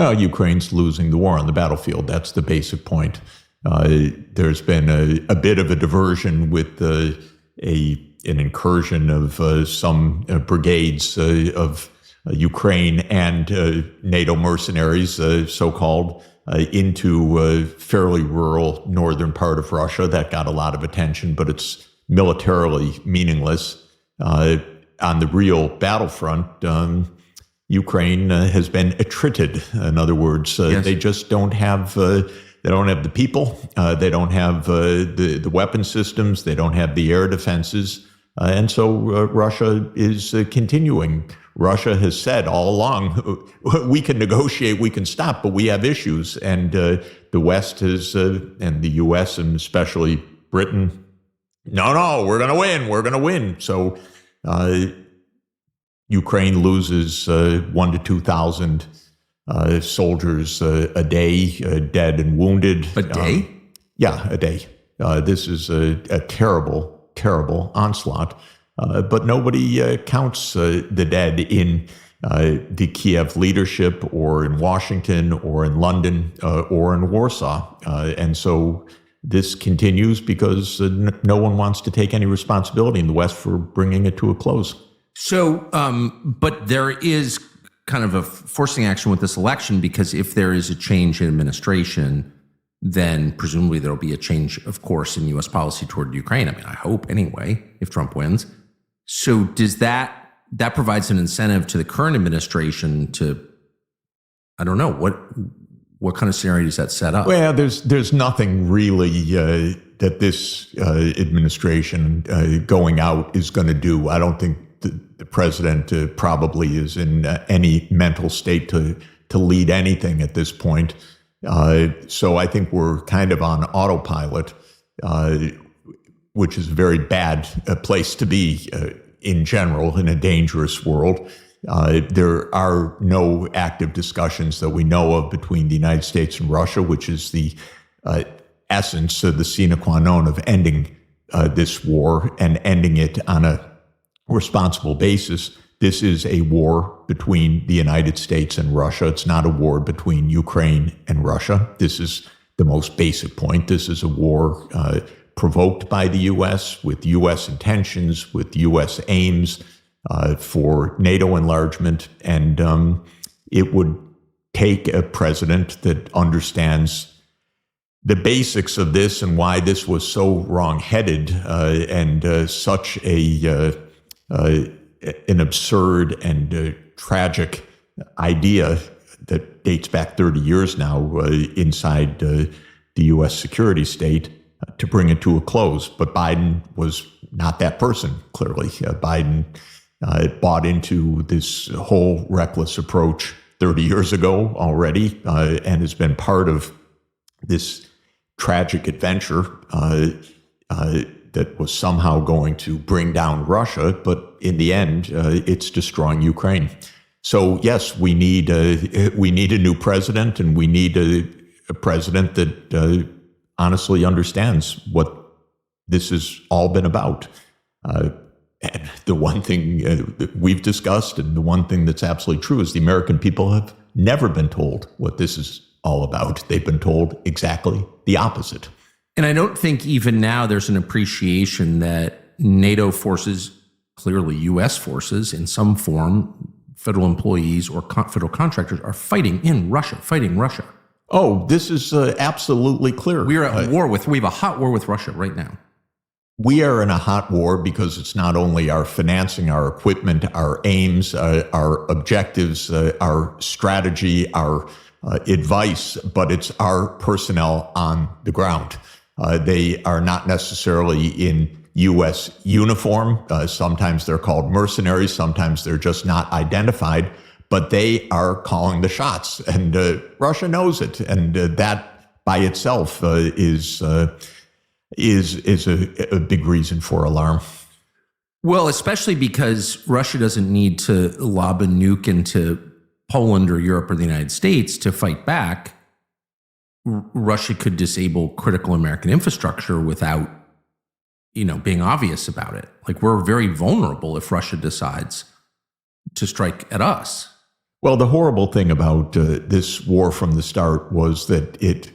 Well, Ukraine's losing the war on the battlefield. That's the basic point. There's been a bit of a diversion with an incursion of some brigades of Ukraine and NATO mercenaries, so-called, into a fairly rural northern part of Russia. That got a lot of attention, but it's militarily meaningless. On the real battlefront, Ukraine has been attrited. In other words, Yes. they just don't have the people. They don't have the weapon systems. They don't have the air defenses. And so Russia is continuing. Russia has said all along, we can negotiate, we can stop, but we have issues. And the West has, and the U.S. and especially Britain, no, we're going to win. So Ukraine loses 1,000 to 2,000 soldiers a day, dead and wounded. A day? Yeah, a day. This is a terrible, terrible onslaught. But nobody counts the dead in the Kiev leadership or in Washington or in London or in Warsaw. And so this continues because no one wants to take any responsibility in the West for bringing it to a close. So, but there is kind of a forcing action with this election, because if there is a change in administration, then presumably there'll be a change, of course, in U.S. policy toward Ukraine. I mean, I hope anyway, if Trump wins. So does that provides an incentive to the current administration to, I don't know, what kind of scenario does that set up? Well, there's nothing really that this administration going out is going to do. I don't think the president probably is in any mental state to lead anything at this point. So I think we're kind of on autopilot, which is a very bad place to be in general in a dangerous world. There are no active discussions that we know of between the United States and Russia, which is the essence, the sine qua non of ending this war and ending it on a responsible basis. This is a war between the United States and Russia. It's not a war between Ukraine and Russia. This is the most basic point. This is a war provoked by the U.S., with U.S. intentions, with U.S. aims for NATO enlargement. And it would take a president that understands the basics of this and why this was so wrong-headed and such an absurd and tragic idea that dates back 30 years now inside the U.S. security state to bring it to a close. But Biden was not that person, clearly. Biden bought into this whole reckless approach 30 years ago already and has been part of this tragic adventure that was somehow going to bring down Russia, but in the end, it's destroying Ukraine. So yes, we need a new president, and we need a president that honestly understands what this has all been about. And the one thing that we've discussed, and the one thing that's absolutely true, is the American people have never been told what this is all about. They've been told exactly the opposite. And I don't think even now there's an appreciation that NATO forces, clearly U.S. forces in some form, federal employees or federal contractors, are fighting Russia. Oh, this is absolutely clear. We have a hot war with Russia right now. We are in a hot war because it's not only our financing, our equipment, our aims, our objectives, our strategy, our advice, but it's our personnel on the ground. They are not necessarily in U.S. uniform. Sometimes they're called mercenaries. Sometimes they're just not identified, but they are calling the shots, and Russia knows it. And that by itself is a big reason for alarm. Well, especially because Russia doesn't need to lob a nuke into Poland or Europe or the United States to fight back. Russia could disable critical American infrastructure without, being obvious about it. Like, we're very vulnerable if Russia decides to strike at us. Well, the horrible thing about this war from the start was that it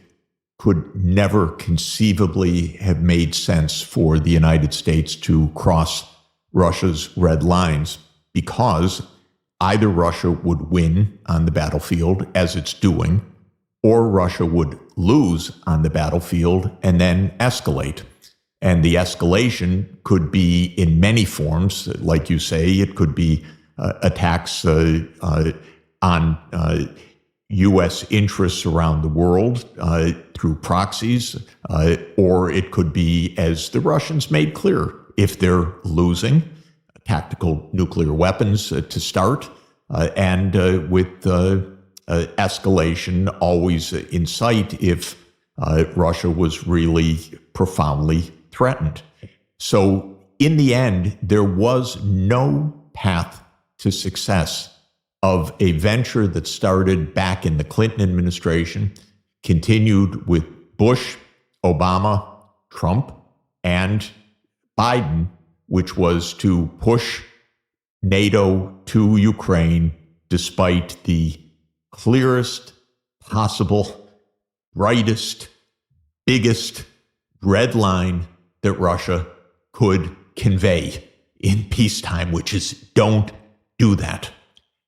could never conceivably have made sense for the United States to cross Russia's red lines, because either Russia would win on the battlefield, as it's doing, or Russia would lose on the battlefield and then escalate. And the escalation could be in many forms. Like you say, it could be attacks on U.S. interests around the world through proxies, or it could be, as the Russians made clear, if they're losing, tactical nuclear weapons to start, and with escalation always in sight if Russia was really profoundly threatened. So in the end, there was no path to success of a venture that started back in the Clinton administration, continued with Bush, Obama, Trump, and Biden, which was to push NATO to Ukraine despite the clearest possible, brightest, biggest red line that Russia could convey in peacetime, which is don't do that.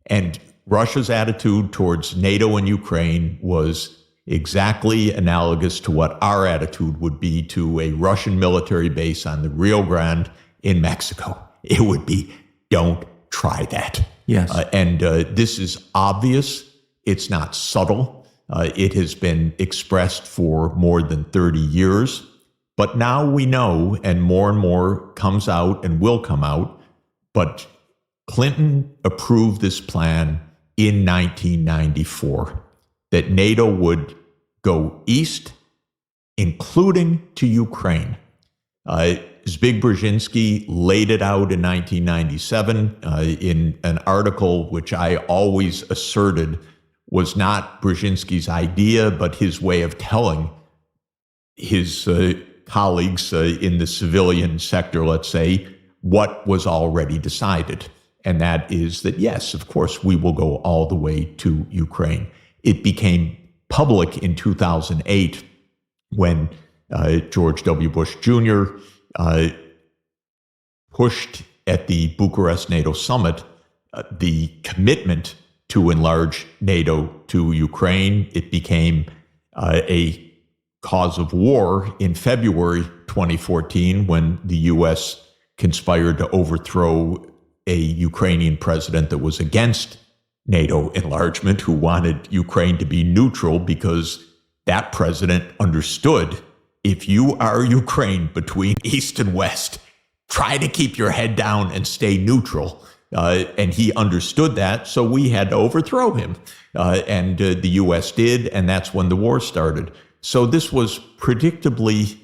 And Russia's attitude towards NATO and Ukraine was exactly analogous to what our attitude would be to a Russian military base on the Rio Grande in Mexico. It would be, don't try that. Yes. And this is obvious. It's not subtle. It has been expressed for more than 30 years. But now we know, and more comes out and will come out. But Clinton approved this plan in 1994, that NATO would go east, including to Ukraine. Zbig Brzezinski laid it out in 1997 in an article which I always asserted was not Brzezinski's idea, but his way of telling his colleagues in the civilian sector, let's say, what was already decided. And that is that, yes, of course, we will go all the way to Ukraine. It became public in 2008 when George W. Bush Jr. Pushed at the Bucharest NATO summit the commitment to enlarge NATO to Ukraine. It became a cause of war in February 2014 when the U.S. conspired to overthrow a Ukrainian president that was against NATO enlargement, who wanted Ukraine to be neutral because that president understood, if you are Ukraine between East and West, try to keep your head down and stay neutral. And he understood that, so we had to overthrow him. And the U.S. did, and that's when the war started. So this was predictably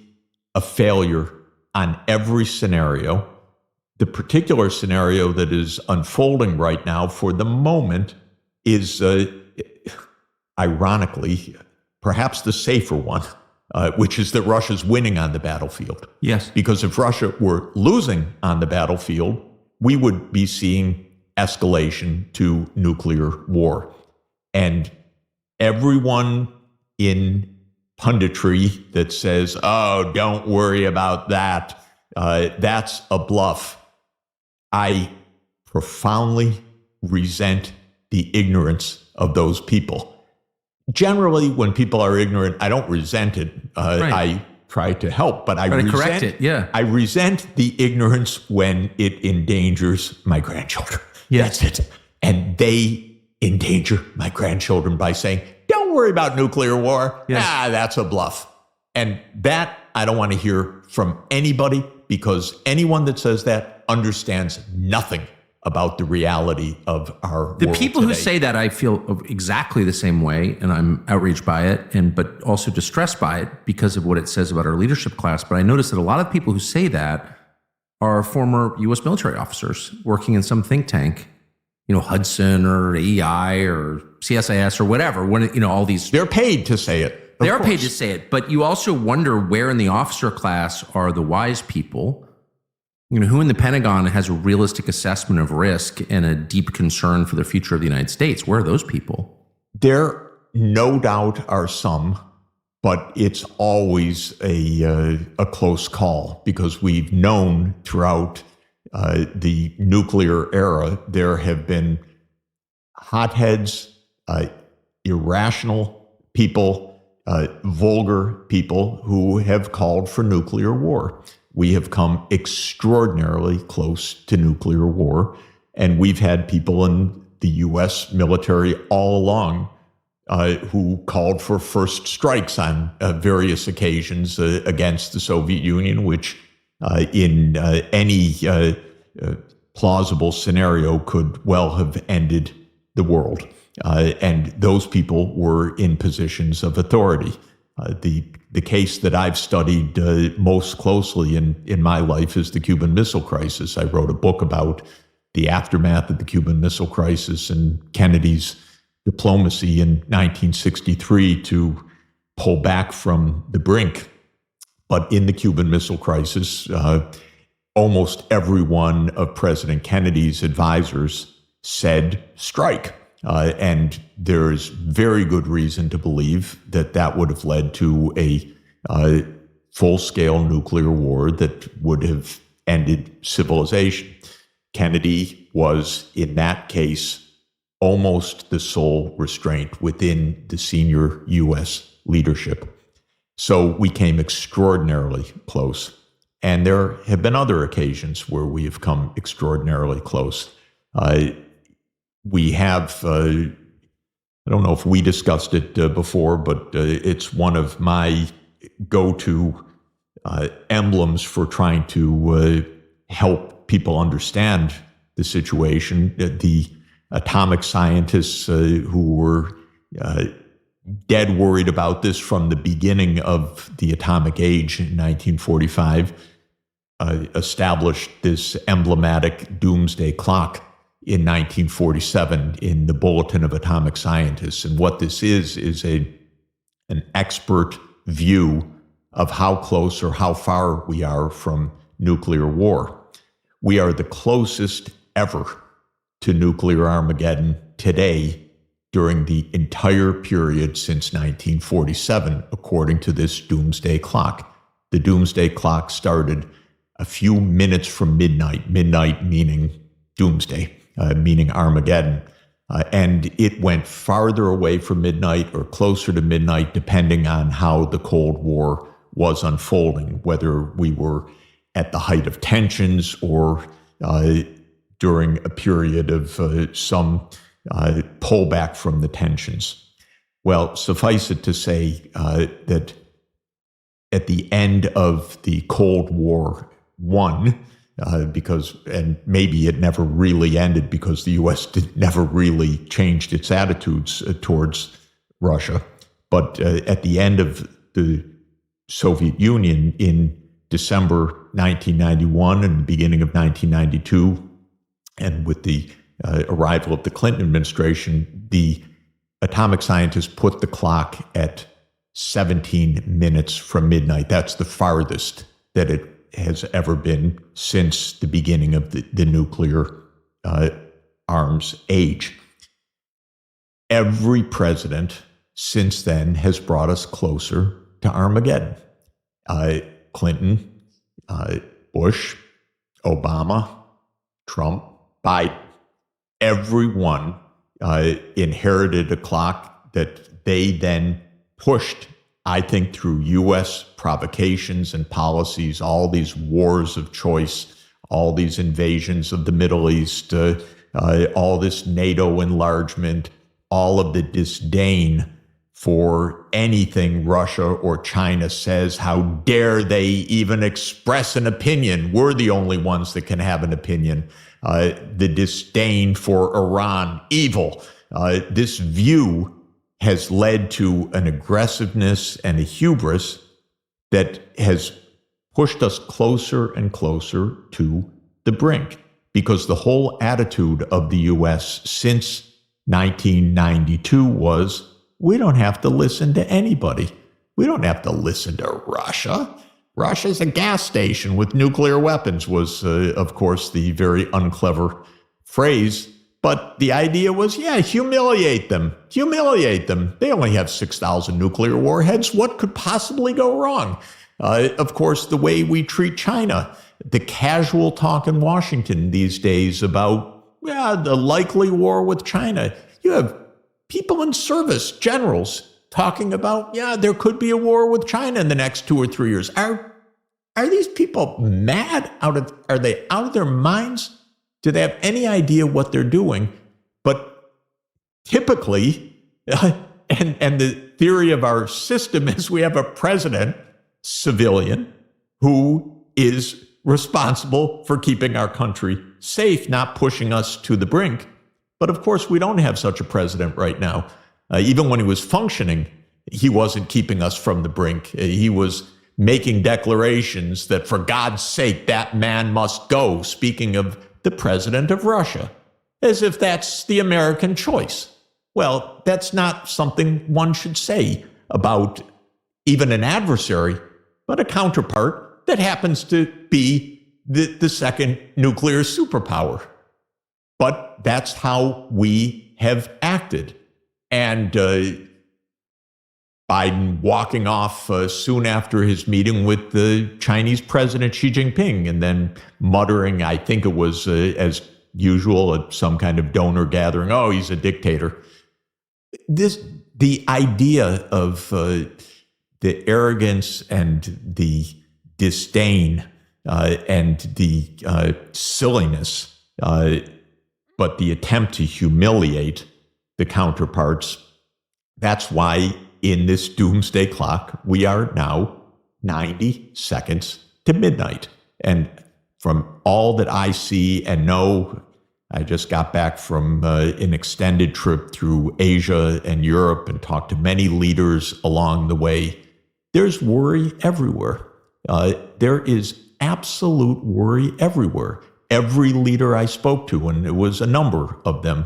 a failure on every scenario. The particular scenario that is unfolding right now for the moment is, ironically, perhaps the safer one, which is that Russia's winning on the battlefield. Yes. Because if Russia were losing on the battlefield, we would be seeing escalation to nuclear war. And everyone in punditry that says, oh, don't worry about that, that's a bluff. I profoundly resent the ignorance of those people. Generally, when people are ignorant, I don't resent it. Right. I try to help, but I correct it. Yeah. I resent the ignorance when it endangers my grandchildren. Yes. That's it. And they endanger my grandchildren by saying, don't worry about nuclear war. Yes. That's a bluff. And that I don't want to hear from anybody, because anyone that says that understands nothing about the reality of our world. The people today. who say that, I feel exactly the same way, and I'm outraged by it, but also distressed by it because of what it says about our leadership class. But I notice that a lot of people who say that are former U.S. military officers working in some think tank, Hudson or EI or CSIS or whatever. When all these, they're paid to say it. They are paid to say it, but you also wonder where in the officer class are the wise people Who in the Pentagon has a realistic assessment of risk and a deep concern for the future of the United States? Where are those people? There no doubt are some, but it's always a close call, because we've known throughout the nuclear era there have been hotheads, irrational people, vulgar people who have called for nuclear war. We have come extraordinarily close to nuclear war, and we've had people in the U.S. military all along who called for first strikes on various occasions against the Soviet Union, which in any plausible scenario could well have ended the world. And those people were in positions of authority. The case that I've studied most closely in my life is the Cuban Missile Crisis. I wrote a book about the aftermath of the Cuban Missile Crisis and Kennedy's diplomacy in 1963 to pull back from the brink. But in the Cuban Missile Crisis, almost every one of President Kennedy's advisors said strike. And there's very good reason to believe that that would have led to a full-scale nuclear war that would have ended civilization. Kennedy was, in that case, almost the sole restraint within the senior U.S. leadership. So we came extraordinarily close. And there have been other occasions where we have come extraordinarily close. We have, I don't know if we discussed it before, but it's one of my go-to emblems for trying to help people understand the situation. The atomic scientists who were dead worried about this from the beginning of the atomic age in 1945 established this emblematic doomsday clock in 1947 in the Bulletin of Atomic Scientists. And what this is an expert view of how close or how far we are from nuclear war. We are the closest ever to nuclear Armageddon today during the entire period since 1947, according to this doomsday clock. The doomsday clock started a few minutes from midnight meaning doomsday. Meaning Armageddon. And it went farther away from midnight or closer to midnight, depending on how the Cold War was unfolding, whether we were at the height of tensions or during a period of some pullback from the tensions. Well, suffice it to say that at the end of the Cold War I, because, and maybe it never really ended because the U.S. never really changed its attitudes towards Russia. But at the end of the Soviet Union in December 1991 and the beginning of 1992, and with the arrival of the Clinton administration, the atomic scientists put the clock at 17 minutes from midnight. That's the farthest that it has ever been since the beginning of the nuclear arms age. Every president since then has brought us closer to Armageddon. Clinton, Bush, Obama, Trump, Biden. Everyone inherited a clock that they then pushed, I think, through U.S. provocations and policies, all these wars of choice, all these invasions of the Middle East, all this NATO enlargement, all of the disdain for anything Russia or China says. How dare they even express an opinion? We're the only ones that can have an opinion. The disdain for Iran, evil. This view has led to an aggressiveness and a hubris that has pushed us closer and closer to the brink, because the whole attitude of the U.S. since 1992 was, we don't have to listen to anybody. We don't have to listen to Russia. Russia's a gas station with nuclear weapons was, of course, the very unclever phrase. But the idea was, yeah, humiliate them. Humiliate them. They only have 6,000 nuclear warheads. What could possibly go wrong? Of course, the way we treat China, the casual talk in Washington these days about, the likely war with China. You have people in service, generals, talking about, there could be a war with China in the next 2 or 3 years. Are these people mad? Are they out of their minds? Do they have any idea what they're doing? But typically, and the theory of our system is we have a president, civilian, who is responsible for keeping our country safe, not pushing us to the brink. But of course, we don't have such a president right now. Even when he was functioning, he wasn't keeping us from the brink. He was making declarations that, for God's sake, that man must go, speaking of the president of Russia, as if that's the American choice. Well, that's not something one should say about even an adversary, but a counterpart that happens to be the second nuclear superpower. But that's how we have acted. And Biden walking off soon after his meeting with the Chinese President Xi Jinping, and then muttering, I think it was as usual at some kind of donor gathering, oh, he's a dictator. The idea of the arrogance and the disdain and the silliness, but the attempt to humiliate the counterparts, that's why in this doomsday clock, we are now 90 seconds to midnight. And from all that I see and know, I just got back from an extended trip through Asia and Europe and talked to many leaders along the way. There's worry everywhere. There is absolute worry everywhere. Every leader I spoke to, and it was a number of them,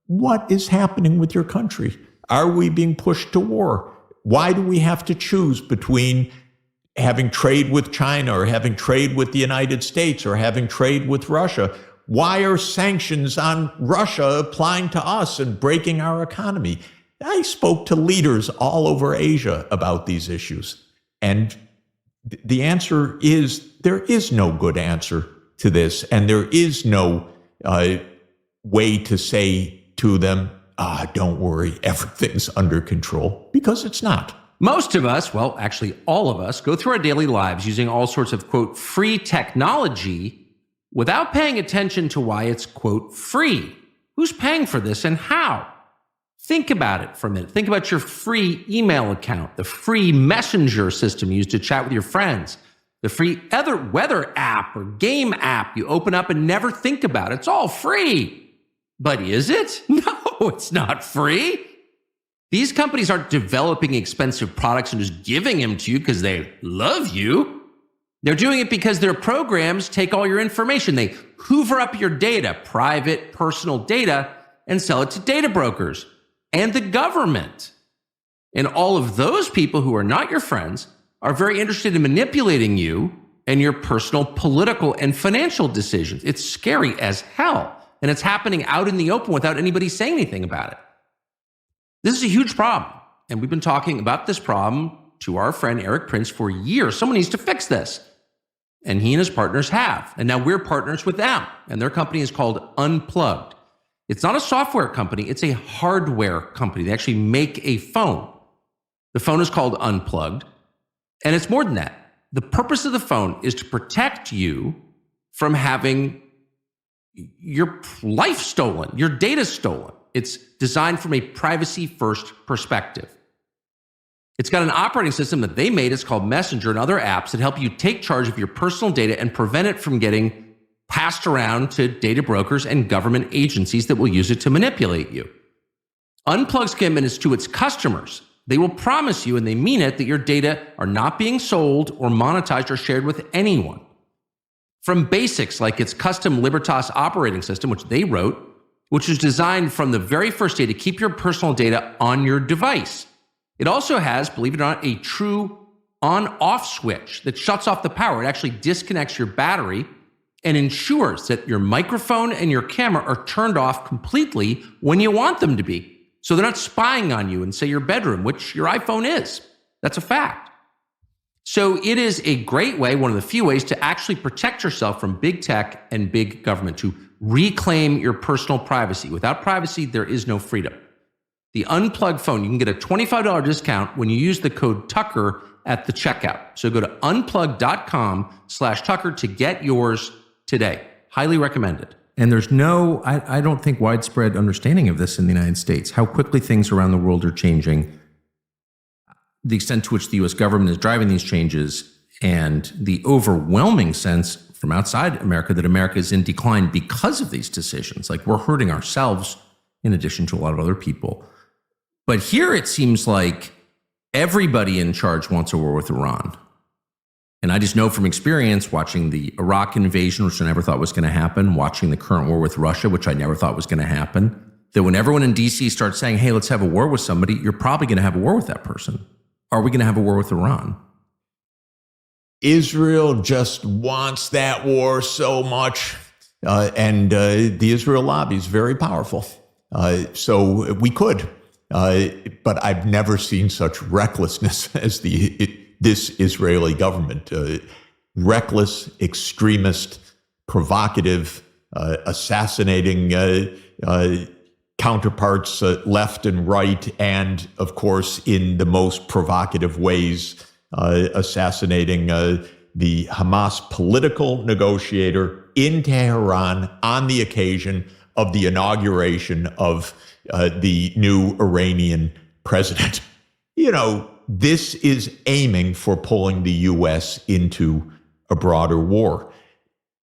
what is happening with your country? Are we being pushed to war? Why do we have to choose between having trade with China or having trade with the United States or having trade with Russia? Why are sanctions on Russia applying to us and breaking our economy? I spoke to leaders all over Asia about these issues. And the answer is there is no good answer to this. And there is no way to say to them, don't worry, everything's under control, because it's not. Most of us, well, actually all of us, go through our daily lives using all sorts of, quote, free technology without paying attention to why it's, quote, free. Who's paying for this and how? Think about it for a minute. Think about your free email account, the free messenger system you use to chat with your friends, the free weather app or game app you open up and never think about. It's all free. But is it? No, it's not free. These companies aren't developing expensive products and just giving them to you because they love you. They're doing it because their programs take all your information. They hoover up your data, private, personal data, and sell it to data brokers and the government. And all of those people who are not your friends are very interested in manipulating you and your personal political and financial decisions. It's scary as hell. And it's happening out in the open without anybody saying anything about it. This is a huge problem. And we've been talking about this problem to our friend Eric Prince for years. Someone needs to fix this. And he and his partners have. And now we're partners with them. And their company is called Unplugged. It's not a software company. It's a hardware company. They actually make a phone. The phone is called Unplugged. And it's more than that. The purpose of the phone is to protect you from having your life stolen, your data stolen. It's designed from a privacy-first perspective. It's got an operating system that they made. It's called Messenger and other apps that help you take charge of your personal data and prevent it from getting passed around to data brokers and government agencies that will use it to manipulate you. Unplugged's commitment is to its customers. They will promise you, and they mean it, that your data are not being sold or monetized or shared with anyone. From basics like its custom Libertas operating system, which they wrote, which is designed from the very first day to keep your personal data on your device. It also has, believe it or not, a true on-off switch that shuts off the power. It actually disconnects your battery and ensures that your microphone and your camera are turned off completely when you want them to be. So they're not spying on you in, say, your bedroom, which your iPhone is. That's a fact. So it is a great way, one of the few ways, to actually protect yourself from big tech and big government, to reclaim your personal privacy. Without privacy, there is no freedom. The unplugged phone, you can get a $25 discount when you use the code Tucker at the checkout. So go to unplug.com/Tucker to get yours today. Highly recommended. And there's no, I don't think, widespread understanding of this in the United States, how quickly things around the world are changing, the extent to which the U.S. government is driving these changes, and the overwhelming sense from outside America that America is in decline because of these decisions. Like, we're hurting ourselves in addition to a lot of other people. But here it seems like everybody in charge wants a war with Iran. And I just know from experience, watching the Iraq invasion, which I never thought was going to happen, watching the current war with Russia, which I never thought was going to happen, that when everyone in D.C. starts saying, hey, let's have a war with somebody, you're probably going to have a war with that person. Are we going to have a war with Iran? Israel just wants that war so much. And the Israel lobby is very powerful. So we could. But I've never seen such recklessness as this Israeli government. Reckless, extremist, provocative, assassinating counterparts left and right, and of course, in the most provocative ways, assassinating the Hamas political negotiator in Tehran on the occasion of the inauguration of the new Iranian president. You know, this is aiming for pulling the U.S. into a broader war.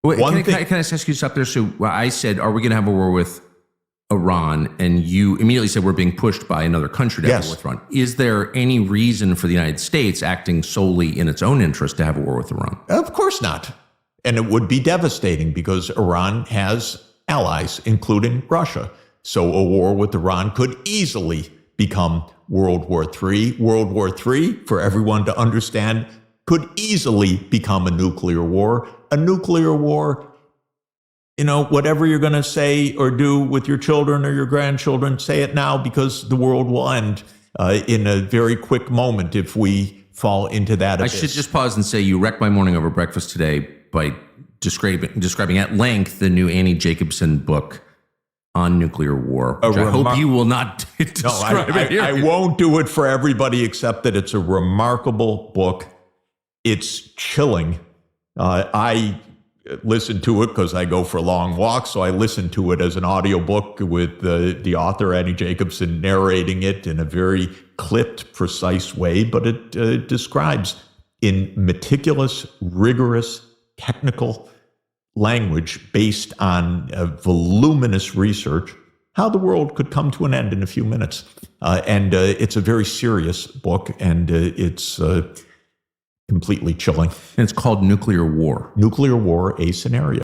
Wait, can I ask you something there? So I said, are we going to have a war with Iran? And you immediately said we're being pushed by another country to have a war with Iran. Is there any reason for the United States acting solely in its own interest to have a war with Iran? Of course not. And it would be devastating because Iran has allies, including Russia. So a war with Iran could easily become World War III. World War III, for everyone to understand, could easily become a nuclear war. A nuclear war, you know, whatever you're going to say or do with your children or your grandchildren, say it now, because the world will end in a very quick moment if we fall into that abyss. I should just pause and say you wrecked my morning over breakfast today by describing at length the new Annie Jacobson book on nuclear war, which I hope you will not describe it here. I won't do it for everybody, except that it's a remarkable book. It's chilling. I listen to it because I go for long walks, so I listen to it as an audiobook with the author, Annie Jacobson, narrating it in a very clipped, precise way, but it describes in meticulous, rigorous, technical language based on voluminous research how the world could come to an end in a few minutes. And it's a very serious book, and it's completely chilling. And it's called Nuclear War. Nuclear War, A Scenario.